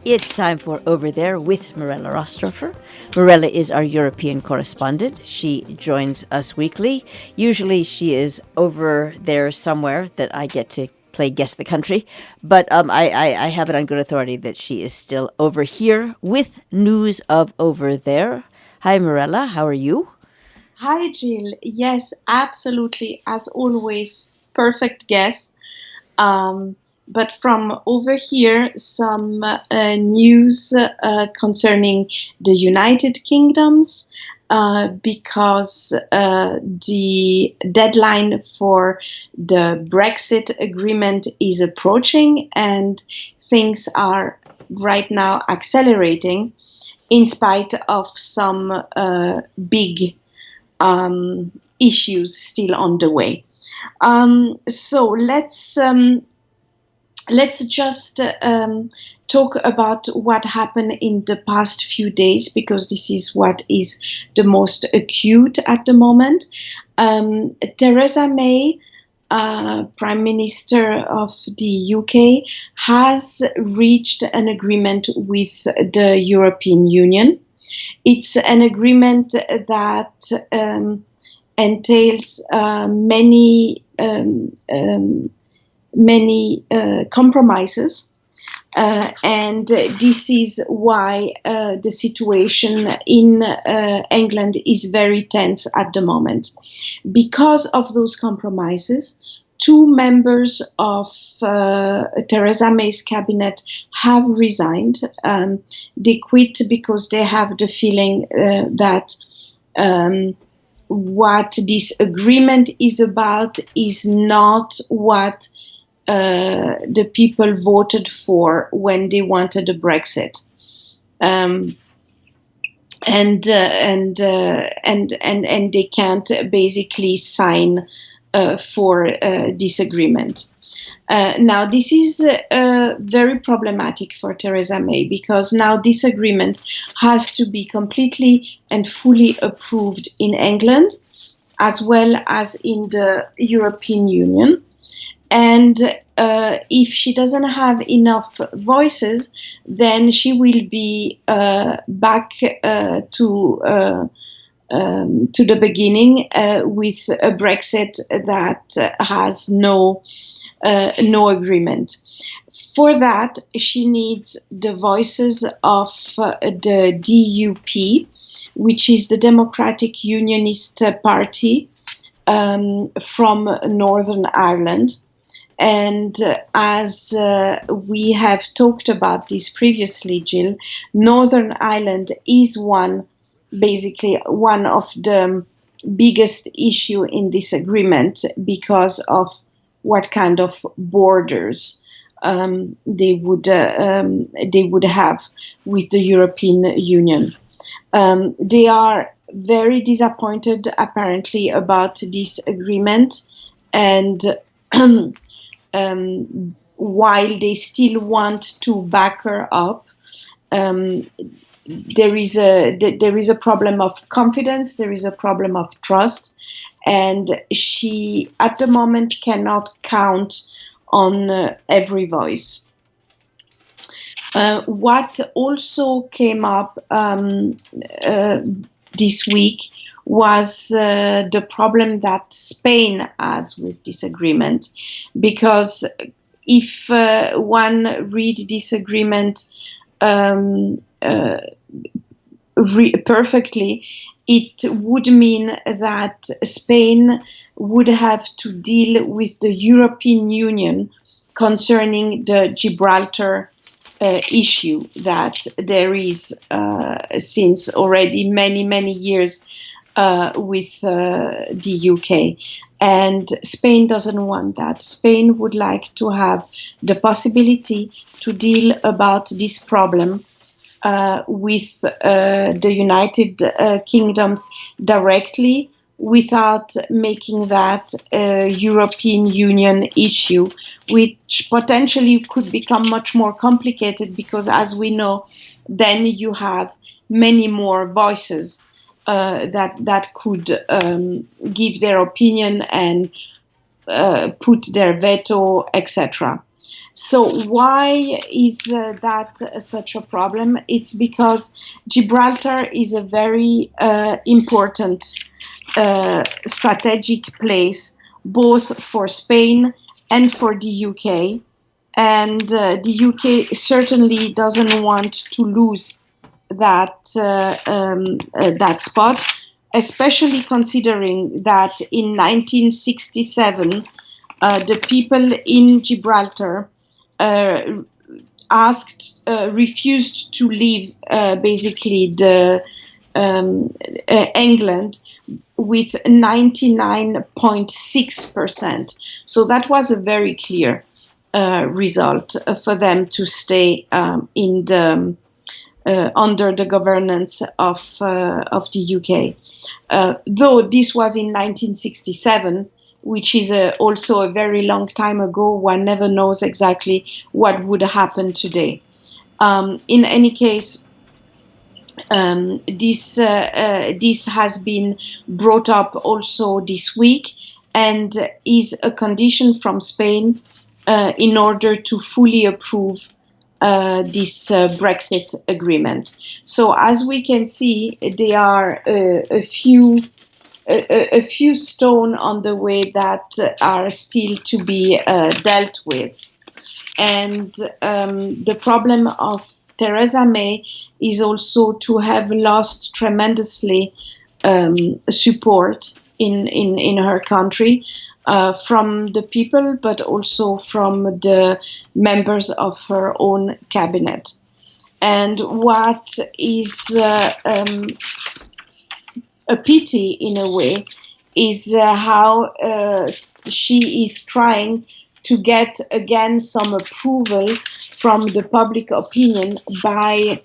It's time for Over There with Mirella Rastorfer. Mirella is our European correspondent. She joins us weekly. Usually she is over there somewhere that I get to play Guess the Country. But I have it on good authority that she is still over here with news of Over There. Hi, Mirella. How are you? Hi, Jill. Yes, absolutely. As always, perfect guess. But from over here, some news concerning the United Kingdoms, because the deadline for the Brexit agreement is approaching and things are right now accelerating in spite of some big issues still on the way. So let's just talk about what happened in the past few days, because this is what is the most acute at the moment. Theresa May, Prime Minister of the UK, has reached an agreement with the European Union. It's an agreement that entails many compromises, and this is why the situation in England is very tense at the moment. Because of those compromises, two members of Theresa May's cabinet have resigned. They quit because they have the feeling that what this agreement is about is not what the people voted for when they wanted a Brexit, and they can't basically sign for this agreement. Now, this is very problematic for Theresa May, because now this agreement has to be completely and fully approved in England as well as in the European Union. And if she doesn't have enough voices, then she will be back to the beginning with a Brexit that has no agreement. For that, she needs the voices of the DUP, which is the Democratic Unionist Party from Northern Ireland. And as we have talked about this previously, Jill, Northern Ireland is basically one of the biggest issue in this agreement because of what kind of borders they would have with the European Union. They are very disappointed, apparently, about this agreement, and while they still want to back her up, there is a problem of confidence, there is a problem of trust, and she at the moment cannot count on every voice. What also came up this week was the problem that Spain has with this agreement, because if one read this agreement perfectly, it would mean that Spain would have to deal with the European Union concerning the Gibraltar issue that there is since already many years with the UK. And Spain doesn't want that. Spain would like to have the possibility to deal about this problem with the United Kingdoms directly, without making that a European Union issue, which potentially could become much more complicated, because as we know, then you have many more voices that could give their opinion and put their veto, etc. So why is that such a problem? It's because Gibraltar is a very important strategic place, both for Spain and for the UK. And the UK certainly doesn't want to lose that spot, especially considering that in 1967, the people in Gibraltar refused to leave basically the England with 99.6%. So that was a very clear result for them to stay in the under the governance of the UK. Though this was in 1967, which is also a very long time ago, one never knows exactly what would happen today. In any case, this has been brought up also this week and is a condition from Spain in order to fully approve this Brexit agreement. So as we can see, there are a few stones on the way that are still to be dealt with. And the problem of Theresa May is also to have lost tremendously support in her country from the people, but also from the members of her own cabinet. And what is a pity in a way is how she is trying to get again some approval from the public opinion by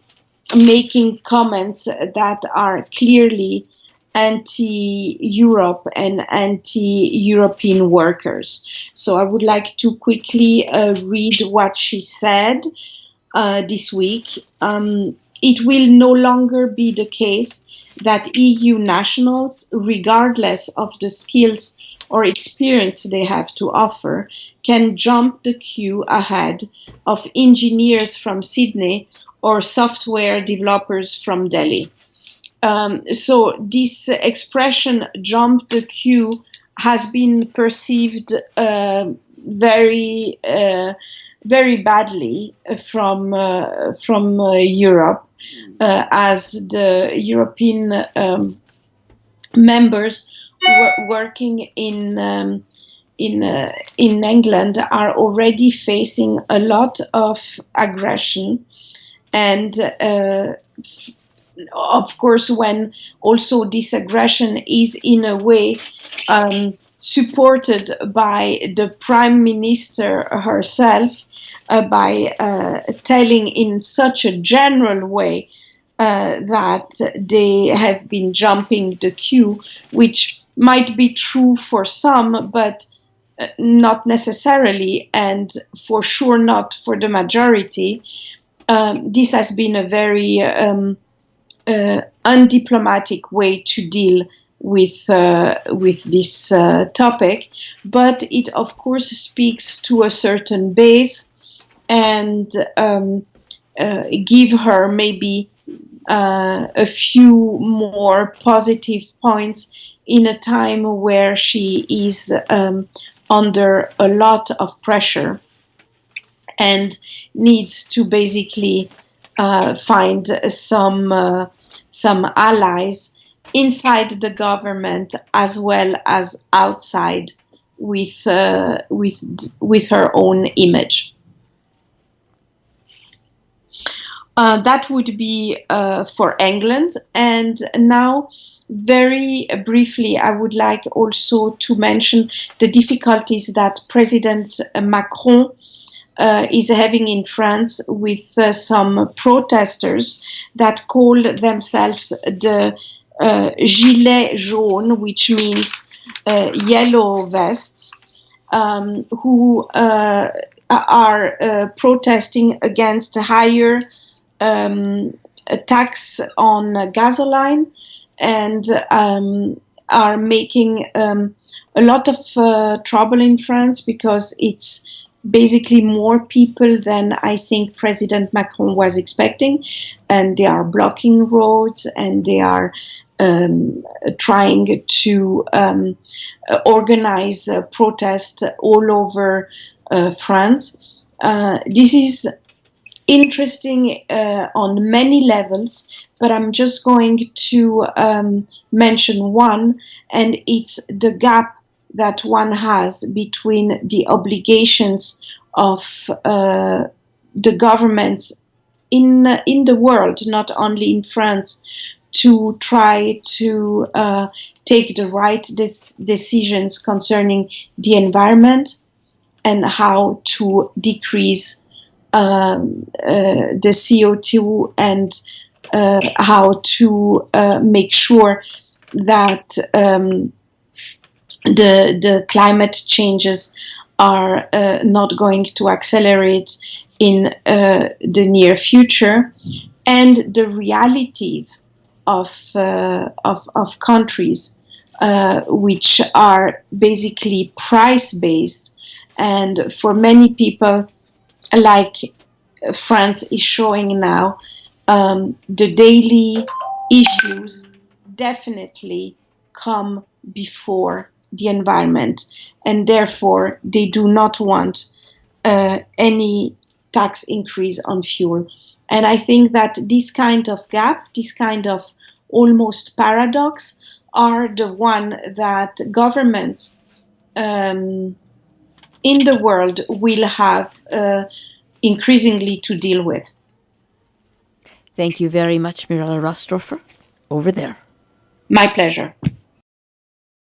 making comments that are clearly anti-Europe and anti-European workers. So I would like to quickly read what she said this week. It will no longer be the case that EU nationals, regardless of the skills or experience they have to offer, can jump the queue ahead of engineers from Sydney or software developers from Delhi. So this expression, jump the queue, has been perceived very badly from Europe, as the European members working in England are already facing a lot of aggression, and of course, when also this aggression is in a way supported by the Prime Minister herself, by telling in such a general way that they have been jumping the queue, which might be true for some, but not necessarily, and for sure not for the majority. This has been a very undiplomatic way to deal with this topic, but it of course speaks to a certain base and give her maybe a few more positive points in a time where she is under a lot of pressure and needs to basically find some allies inside the government as well as outside with her own image. That would be for England. And now, very briefly, I would like also to mention the difficulties that President Macron is having in France with some protesters that call themselves the Gilets jaunes, which means yellow vests, who are protesting against higher tax on gasoline, and are making a lot of trouble in France because it's basically more people than I think President Macron was expecting, and they are blocking roads, and they are trying to organize protests all over France. This is interesting on many levels, but I'm just going to mention one, and it's the gap that one has between the obligations of the governments in the world, not only in France, to try to take the right decisions concerning the environment and how to decrease the CO2, and how to make sure that the climate changes are not going to accelerate in the near future, and the realities of countries which are basically price-based, and for many people, like France is showing now, the daily issues definitely come before the environment, and therefore they do not want any tax increase on fuel. And I think that this kind of gap, this kind of almost paradox, are the one that governments in the world will have increasingly to deal with. Thank you very much, Mirella Rastorfer. Over there. My pleasure.